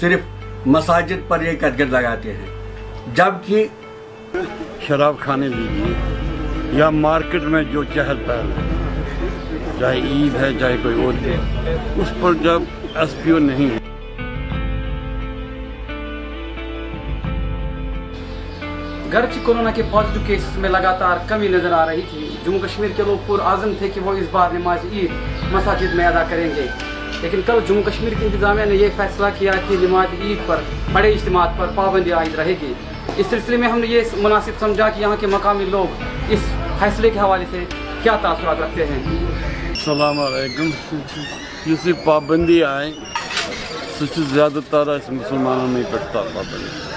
सिर्फ मसाजिद पर ये कदगद लगाते हैं, जबकि शराब खाने लीजिए या मार्केट में जो चहल पहल है, चाहे ईद है चाहे कोई और दिन, उस पर जब एसपीओ नहीं है। गर्च कोरोना के पॉजिटिव केसेस में लगातार कमी नजर आ रही थी। जम्मू कश्मीर के लोग पुरआज़म थे कि वो इस बार नमाज ईद मसाजिद में अदा करेंगे, लेकिन कल जम्मू कश्मीर की इंतजामिया ने यह फैसला किया कि नमाज ईद पर बड़े इज्तिमात पर पाबंदी आयद रहेगी। इस सिलसिले में हमने ये मुनासिब समझा कि यहाँ के मकामी लोग इस फैसले के हवाले से क्या तासुरात रखते हैं। अस्सलाम वालेकुम। किसी पाबंदी आए सबसे ज़्यादातर मुसलमानों नहीं पड़ता पाबंदी।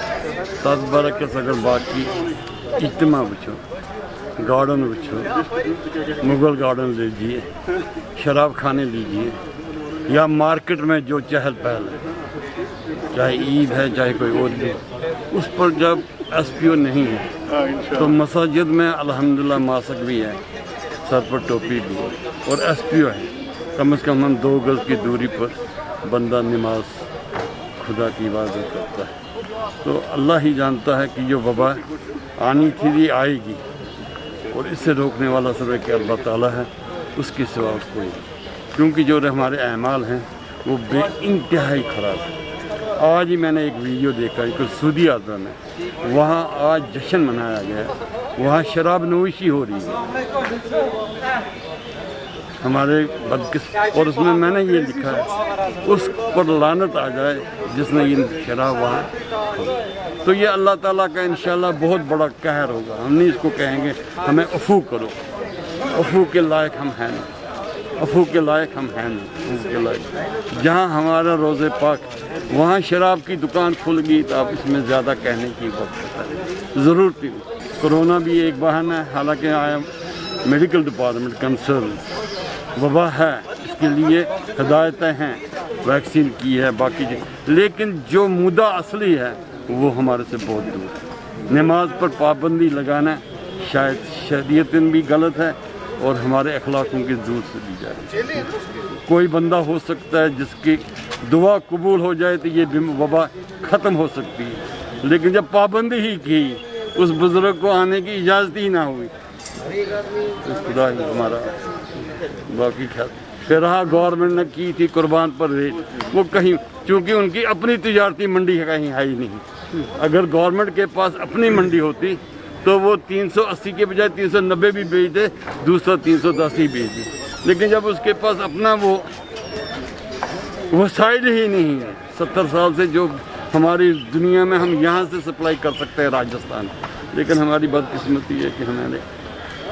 10 बरकस अगर बाकी इज्तिमा वुचो, गार्डन वुचो, मुगल गार्डन लीजिए, शराब खाने लीजिए या मार्केट में जो चहल पहल है, चाहे ईद है चाहे कोई और दिन, उस पर जब एसपीओ नहीं है तो मसाजिद में अल्हम्दुलिल्लाह मास्क भी है, सर पर टोपी भी है और एसपीओ है। कम से कम हम 2 गज की दूरी पर बंदा नमाज खुदा की इबादत करता है। तो अल्लाह ही जानता है कि जो वबा आनी थी ये आएगी, और इससे रोकने वाला सब एक अल्लाह ताला है, उसके सिवा कोई नहीं। क्योंकि जो हमारे अमाल हैं वो बेइंतहाई ख़राब है। आज ही मैंने एक वीडियो देखा, एक सऊदी अरब में, वहाँ आज जश्न मनाया गया, वहाँ शराब नोशी हो रही है हमारे बदकिस्मत, और उसमें मैंने ये लिखा है उस पर लानत आ जाए जिसने ये शराब वहाँ। तो ये अल्लाह ताला का इंशाल्लाह बहुत बड़ा कहर होगा। हम नहीं इसको कहेंगे हमें अफू करो, अफू के लायक हम हैं ना, अफू के लायक हम हैं ना, अफू के लायक। जहाँ हमारा रोज़े पाक वहाँ शराब की दुकान खुल गई तो आप इसमें ज़्यादा कहने की वक्त ज़रूरत ही नहीं। कोरोना भी एक बहाना है, हालांकि आया मेडिकल डिपार्टमेंट कंसर्न, वबा है, इसके लिए हिदायतें हैं, वैक्सीन की है बाकी लेकिन जो मुद्दा असली है वो हमारे से बहुत दूर है। नमाज पर पाबंदी लगाना शायद शरीयतन भी गलत है और हमारे अखलाकों की दूर से भी जाए। कोई बंदा हो सकता है जिसकी दुआ कबूल हो जाए तो ये वबा ख़त्म हो सकती है, लेकिन जब पाबंदी ही की, उस बुज़ुर्ग को आने की इजाज़त ही ना हुई, खुदा ही हमारा बाकी ख्याल। फिर रहा गवर्नमेंट ने की थी कुर्बान पर रेट, वो कहीं चूँकि उनकी अपनी तिजारती मंडी कहीं है ही नहीं। अगर गवर्नमेंट के पास अपनी मंडी होती तो वो 380 के बजाय 390 भी बेच दे, दूसरा 310 ही बेच दे, लेकिन जब उसके पास अपना वो साइड ही नहीं है। 70 साल से जो हमारी दुनिया में हम यहाँ से सप्लाई कर सकते हैं राजस्थान, लेकिन हमारी बदकिस्मती है कि हमारे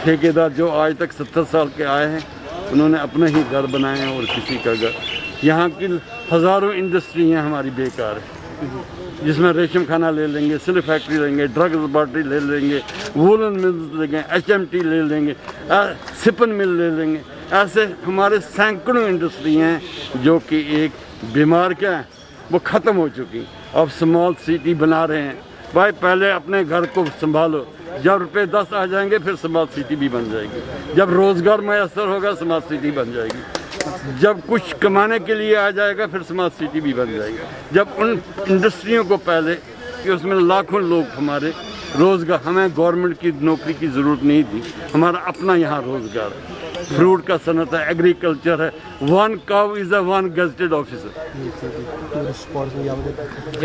ठेकेदार जो आज तक 70 साल के आए हैं उन्होंने अपने ही घर बनाए हैं और किसी का घर। यहाँ की हज़ारों इंडस्ट्रियाँ हमारी बेकार है, जिसमें रेशम खाना ले लेंगे, सिल्क फैक्ट्री लेंगे, ड्रग लेबॉर्ट्री ले लेंगे, वूलन मिल्स लेंगे, HMT ले लेंगे, सिपन मिल ले लेंगे। ऐसे हमारे सैकड़ों इंडस्ट्रियाँ हैं जो कि एक बीमार क्या है वो ख़त्म हो चुकी। अब स्मॉल सिटी बना रहे हैं। भाई पहले अपने घर को संभालो, जब रुपये 10 आ जाएंगे फिर स्मार्ट सिटी भी बन जाएगी, जब रोज़गार मैसर होगा स्मार्ट सिटी बन जाएगी, जब कुछ कमाने के लिए आ जाएगा फिर स्मार्ट सिटी भी बन जाएगी। जब उन इंडस्ट्रियों को पहले कि उसमें लाखों लोग हमारे रोज़गार, हमें गवर्नमेंट की नौकरी की ज़रूरत नहीं थी, हमारा अपना यहाँ रोज़गार है, फ्रूट का सनत है, एग्रीकल्चर है। 1 काउ इज़ 1 गेजेटेड ऑफिसर।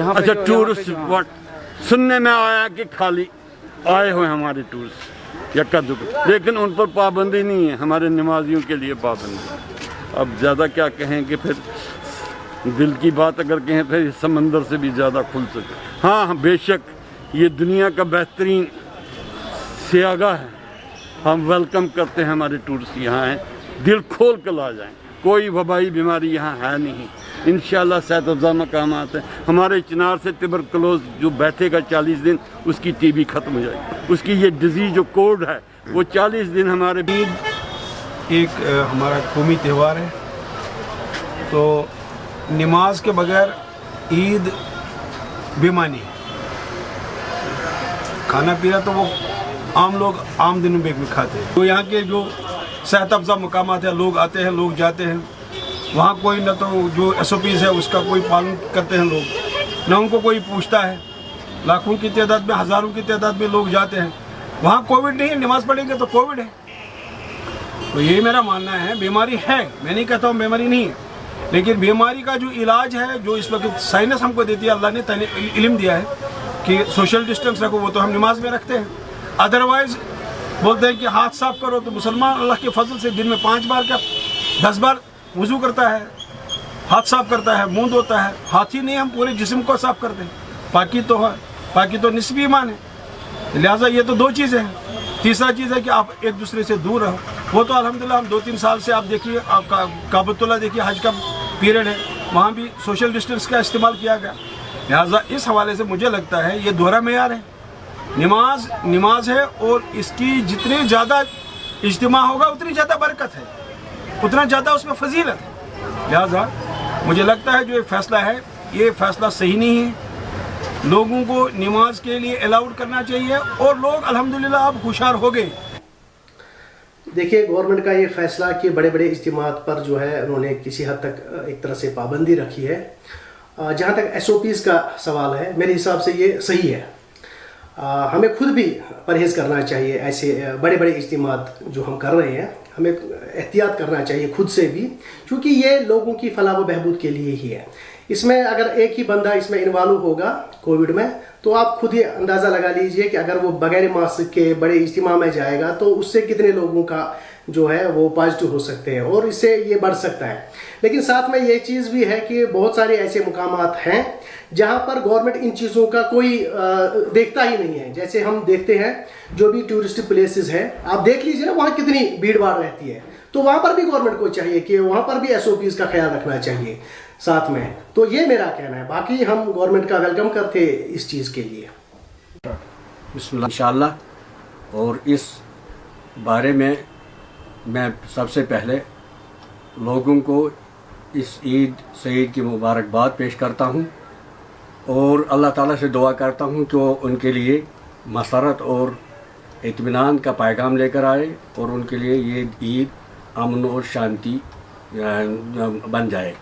अच्छा, टूरिस्ट स्पॉट सुनने में आया कि खाली आए हुए हमारे टूरिस्ट यक्का दुक्का, लेकिन उन पर पाबंदी नहीं है, हमारे नमाजियों के लिए पाबंदी। अब ज़्यादा क्या कहें कि फिर दिल की बात अगर कहें फिर समंदर से भी ज़्यादा खुल सके। हाँ, बेशक ये दुनिया का बेहतरीन सियागा है, हम वेलकम करते हैं हमारे टूरिस्ट यहाँ हैं, दिल खोल कर ला जाएँ। कोई वबाई बीमारी यहाँ है नहीं, इंशाल्लाह सेहत अफ़ज़ा मकामात है। हमारे चिनार से ट्यूबरकुलोज जो बैठेगा 40 दिन उसकी टीबी ख़त्म हो जाएगी, उसकी ये डिजीज़ जो कोड है वो 40 दिन हमारे। ईद एक हमारा कौमी त्यौहार है, तो नमाज के बगैर ईद बेमानी है। खाना पीना तो वो आम लोग आम दिनों में खाते हैं। तो यहाँ के जो सेहत अफ़ज़ा मकामात है, लोग आते हैं, लोग जाते हैं, वहाँ कोई न तो जो SOPs है उसका कोई पालन करते हैं लोग, न उनको कोई पूछता है। लाखों की तादाद में, हज़ारों की तादाद में लोग जाते हैं, वहाँ कोविड नहीं है, नमाज पढ़ेंगे तो कोविड है। तो ये मेरा मानना है, बीमारी है, मैं नहीं कहता हूँ बीमारी नहीं है, लेकिन बीमारी का जो इलाज है, जो इस वक्त साइंस हमको देती है, अल्लाह ने इल्म दिया है कि सोशल डिस्टेंस रखो, वो तो हम नमाज में रखते हैं। अदरवाइज बोलते हैं कि हाथ साफ करो, तो मुसलमान अल्लाह के फजल से दिन में 5 बार क्या 10 बार वज़ू करता है, हाथ साफ करता है, मुंह धोता है। हाथ ही नहीं, हम पूरे जिस्म को साफ करते हैं। पाकी तो है, पाकी तो निस्बी ईमान है। लिहाजा ये तो 2 चीज़ें हैं। तीसरा चीज़ है कि आप एक दूसरे से दूर रहो। वो तो अल्हम्दुलिल्लाह हम 2-3 साल से आप देखिए, आपका काबतुल्लाह देखिए, हज का पीरियड है, वहाँ भी सोशल डिस्टेंस का इस्तेमाल किया गया। लिहाजा इस हवाले से मुझे लगता है ये दोहरा मेयार है। नमाज है, और इसकी जितने ज़्यादा इज्तिमा होगा उतनी ज़्यादा बरकत है, उतना ज़्यादा उसमें फजीलत है। लिहाजा मुझे लगता है जो ये फ़ैसला है, ये फ़ैसला सही नहीं है। लोगों को नमाज के लिए अलाउड करना चाहिए, और लोग अल्हम्दुलिल्लाह अब होशियार हो गए। देखिए, गवर्नमेंट का ये फैसला कि बड़े बड़े इज्तिमात पर जो है उन्होंने किसी हद तक एक तरह से पाबंदी रखी है। जहाँ तक SOPs का सवाल है, मेरे हिसाब से ये सही है। हमें खुद भी परहेज़ करना चाहिए। ऐसे बड़े बड़े इज्तिमात जो हम कर रहे हैं, हमें एहतियात करना चाहिए खुद से भी, क्योंकि ये लोगों की फलाह व बहबूद के लिए ही है। इसमें अगर एक ही बंदा इसमें इन्वॉल्व होगा कोविड में, तो आप खुद ही अंदाज़ा लगा लीजिए कि अगर वो बगैर मास्क के बड़े इज्तिमा में जाएगा तो उससे कितने लोगों का जो है वो पॉजिटिव हो सकते हैं, और इससे ये बढ़ सकता है। लेकिन साथ में ये चीज़ भी है कि बहुत सारे ऐसे मुकामात हैं जहाँ पर गवर्नमेंट इन चीज़ों का कोई देखता ही नहीं है। जैसे हम देखते हैं जो भी टूरिस्ट प्लेसेस हैं, आप देख लीजिए ना, वहाँ कितनी भीड़ भाड़ रहती है। तो वहाँ पर भी गवर्नमेंट को चाहिए कि वहाँ पर भी SOPs का ख्याल रखना चाहिए साथ में। तो ये मेरा कहना है। बाकी हम गवर्नमेंट का वेलकम करते इस चीज़ के लिए। बिस्मिल्लाह इंशाअल्लाह। और इस बारे में मैं सबसे पहले लोगों को इस ईद सईद की मुबारकबाद पेश करता हूँ, और अल्लाह ताला से दुआ करता हूँ कि वो उनके लिए मसरत और इत्मीनान का पैगाम लेकर आए, और उनके लिए ये ईद अमन और शांति बन जाए।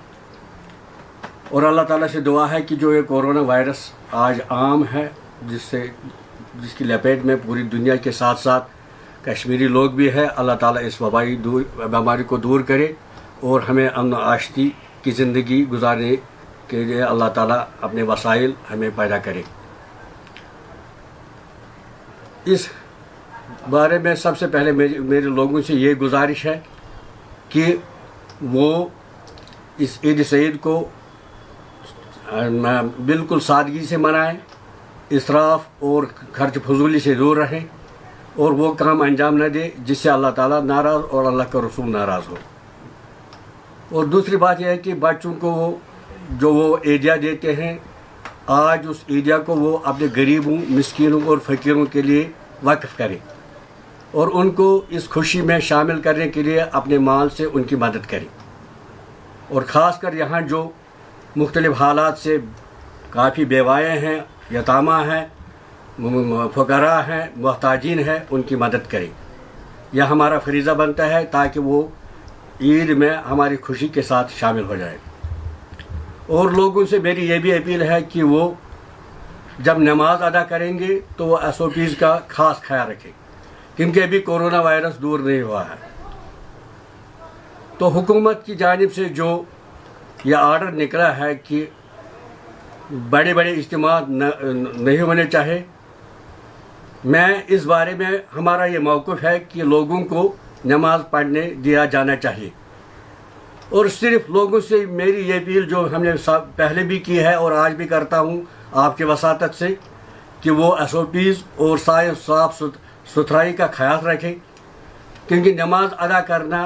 और अल्लाह ताला से दुआ है कि जो ये कोरोना वायरस आज आम है, जिसकी लपेट में पूरी दुनिया के साथ साथ कश्मीरी लोग भी है, अल्लाह ताला इस वबाई बीमारी को दूर करे, और हमें अमन आश्ती की ज़िंदगी गुजारने के लिए अल्लाह ताला अपने वसाइल हमें पैदा करे। इस बारे में सबसे पहले मेरे लोगों से ये गुजारिश है कि वो इस ईद सईद को बिल्कुल सादगी से मनाएं, इसराफ और खर्च फजूली से दूर रहें, और वो काम अंजाम न दे जिससे अल्लाह ताला नाराज़ और अल्लाह का रसूल नाराज़ हो। और दूसरी बात यह है कि बच्चों को वो ईदिया देते हैं, आज उस ईदिया को वो अपने गरीबों, मिस्कीनों और फ़कीरों के लिए वक्फ़ करें, और उनको इस खुशी में शामिल करने के लिए अपने माल से उनकी मदद करें। और ख़ास कर यहाँ जो मुख्तलिफ़ हालात से काफ़ी बेवाएँ हैं, यतामा हैं, फ़ुक़रा हैं, मुहताजीन हैं, उनकी मदद करें। यह हमारा फरीज़ा बनता है ताकि वो ईद में हमारी खुशी के साथ शामिल हो जाए। और लोगों से मेरी ये भी अपील है कि वो जब नमाज अदा करेंगे तो वो SOPs का ख़ास ख्याल रखें, क्योंकि अभी कोरोना वायरस दूर नहीं हुआ है। तो हुकूमत की जानिब से जो यह आर्डर निकला है कि बड़े बड़े इज्तिमा नहीं होने चाहे, मैं इस बारे में हमारा ये मौक़िफ़ है कि लोगों को नमाज पढ़ने दिया जाना चाहिए। और सिर्फ लोगों से मेरी ये अपील जो हमने पहले भी की है और आज भी करता हूँ आपके वसातत से, कि वो SOPs और साफ सुथराई का ख्याल रखें, क्योंकि नमाज अदा करना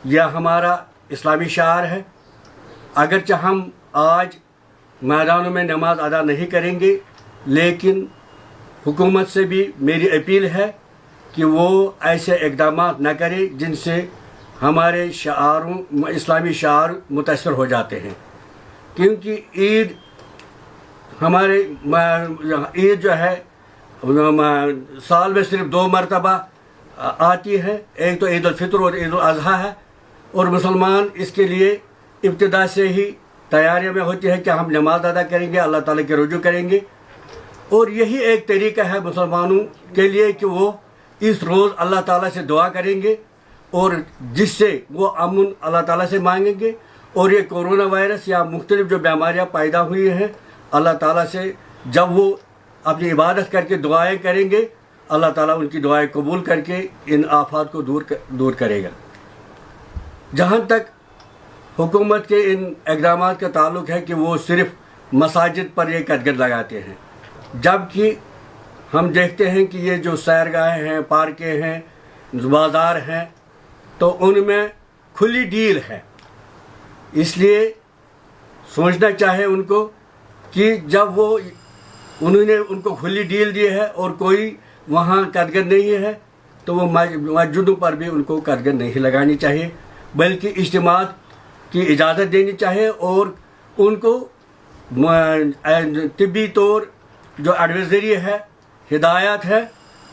यह हमारा इस्लामी शार है। अगरचे हम आज मैदानों में नमाज अदा नहीं करेंगे, लेकिन हुकूमत से भी मेरी अपील है कि वो ऐसे इक़दाम न करे जिनसे हमारे शारों, इस्लामी शार मुतासर हो जाते हैं। क्योंकि ईद हमारे ईद जो है साल में सिर्फ 2 मरतबा आती है, एक तो ईद उल फितर और ईद उल अज़हा है, और मुसलमान इसके लिए इब्तिदा से ही तैयारियों में होती है कि हम नमाज अदा करेंगे, अल्लाह ताला के रुजू करेंगे। और यही एक तरीका है मुसलमानों के लिए कि वो इस रोज़ अल्लाह ताला से दुआ करेंगे और जिससे वो अमन अल्लाह ताला से मांगेंगे। और ये कोरोना वायरस या मुख्तलिफ जो बीमारियाँ पैदा हुई हैं, अल्लाह ताला से जब वो अपनी इबादत करके दुआएं करेंगे, अल्लाह ताला उनकी दुआएं कबूल करके इन आफात को दूर करेगा। जहाँ तक हुकूमत के इन इक़दामात का ताल्लुक है कि वो सिर्फ़ मसाजिद पर ये कटघट लगाते हैं, जबकि हम देखते हैं कि ये जो सैरगाहें हैं, पार्कें हैं, बाज़ार हैं, तो उनमें खुली डील है। इसलिए सोचना चाहे उनको कि जब वो उन्होंने उनको खुली डील दी है और कोई वहाँ कटघट नहीं है, तो वो मस्जिदों पर भी उनको कटघट नहीं लगानी चाहिए, बल्कि इज्तिमात की इजाज़त देनी चाहिए और उनको तिब्बी तौर जो एडवाइजरी है, हिदायत है,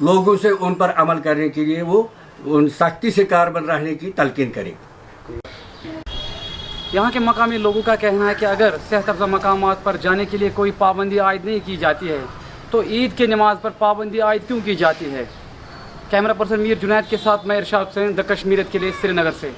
लोगों से उन पर अमल करने के लिए वो उन सख्ती से कारबंद रहने की तलकीन करें। यहाँ के मकामी लोगों का कहना है कि अगर सेहत अफ़ज़ा मकामात पर जाने के लिए कोई पाबंदी आयद नहीं की जाती है तो ईद की नमाज पर पाबंदी आयद क्यों की जाती है। कैमरा पर्सन मीर जुनैद के साथ मैं इरशाद हुसैन, द कश्मीरियत के लिए, श्रीनगर से।